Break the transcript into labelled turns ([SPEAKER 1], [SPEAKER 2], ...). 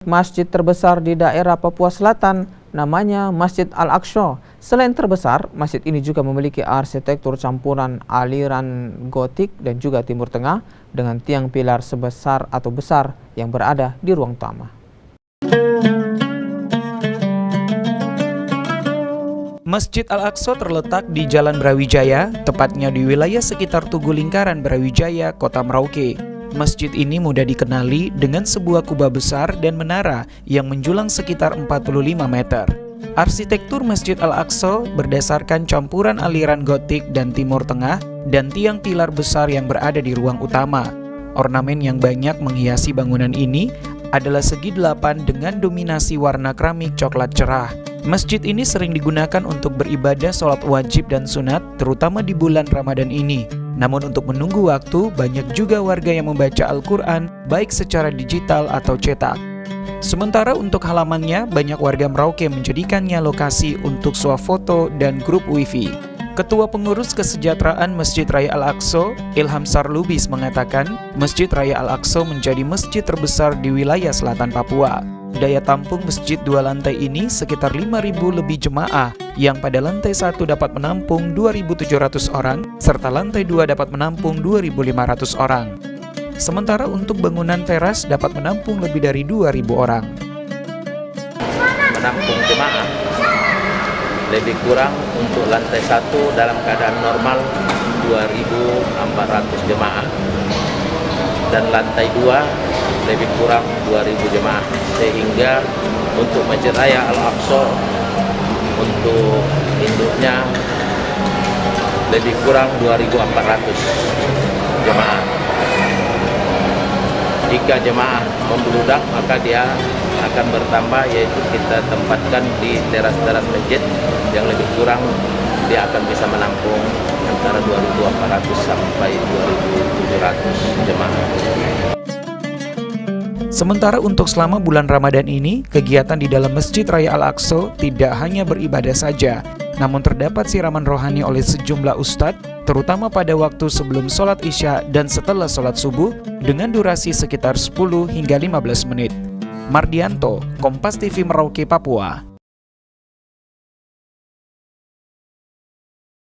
[SPEAKER 1] Masjid terbesar di daerah Papua Selatan, namanya Masjid Al-Aqsa. Selain terbesar, masjid ini juga memiliki arsitektur campuran aliran gotik dan juga Timur Tengah dengan tiang pilar sebesar atau besar yang berada di ruang utama.
[SPEAKER 2] Masjid Al-Aqsa terletak di Jalan Brawijaya, tepatnya di wilayah sekitar Tugu Lingkaran Brawijaya, Kota Merauke. Masjid ini mudah dikenali dengan sebuah kubah besar dan menara yang menjulang sekitar 45 meter. Arsitektur Masjid Al-Aqsa berdasarkan campuran aliran gotik dan Timur Tengah dan tiang pilar besar yang berada di ruang utama. Ornamen yang banyak menghiasi bangunan ini adalah segi delapan dengan dominasi warna keramik coklat cerah. Masjid ini sering digunakan untuk beribadah sholat wajib dan sunat, terutama di bulan Ramadan ini. Namun untuk menunggu waktu, banyak juga warga yang membaca Al-Quran, baik secara digital atau cetak. Sementara untuk halamannya, banyak warga Merauke menjadikannya lokasi untuk swafoto dan grup wifi. Ketua Pengurus Kesejahteraan Masjid Raya Al-Aqsa, Ilham Sarlubis mengatakan, Masjid Raya Al-Aqsa menjadi masjid terbesar di wilayah selatan Papua. Daya tampung masjid 2 lantai ini sekitar 5.000 lebih jemaah, yang pada lantai 1 dapat menampung 2.700 orang, serta lantai 2 dapat menampung 2.500 orang. Sementara untuk bangunan teras dapat menampung lebih dari 2.000 orang.
[SPEAKER 3] Menampung jemaah lebih kurang untuk lantai 1 dalam keadaan normal 2.400 jemaah dan lantai 2 lebih kurang 2.000 jemaah, sehingga untuk Masjid Raya Al-Aqsa untuk induknya lebih kurang 2.400 jemaah. Jika jemaah membludak maka dia akan bertambah, yaitu kita tempatkan di teras-teras masjid yang lebih kurang dia akan bisa menampung antara 2.400 sampai 2.700 jemaah.
[SPEAKER 2] Sementara untuk selama bulan Ramadan ini, kegiatan di dalam Masjid Raya Al-Aqsa tidak hanya beribadah saja, namun terdapat siraman rohani oleh sejumlah ustadz, terutama pada waktu sebelum sholat isya dan setelah sholat subuh, dengan durasi sekitar 10 hingga 15 menit. Mardianto, Kompas TV Merauke, Papua.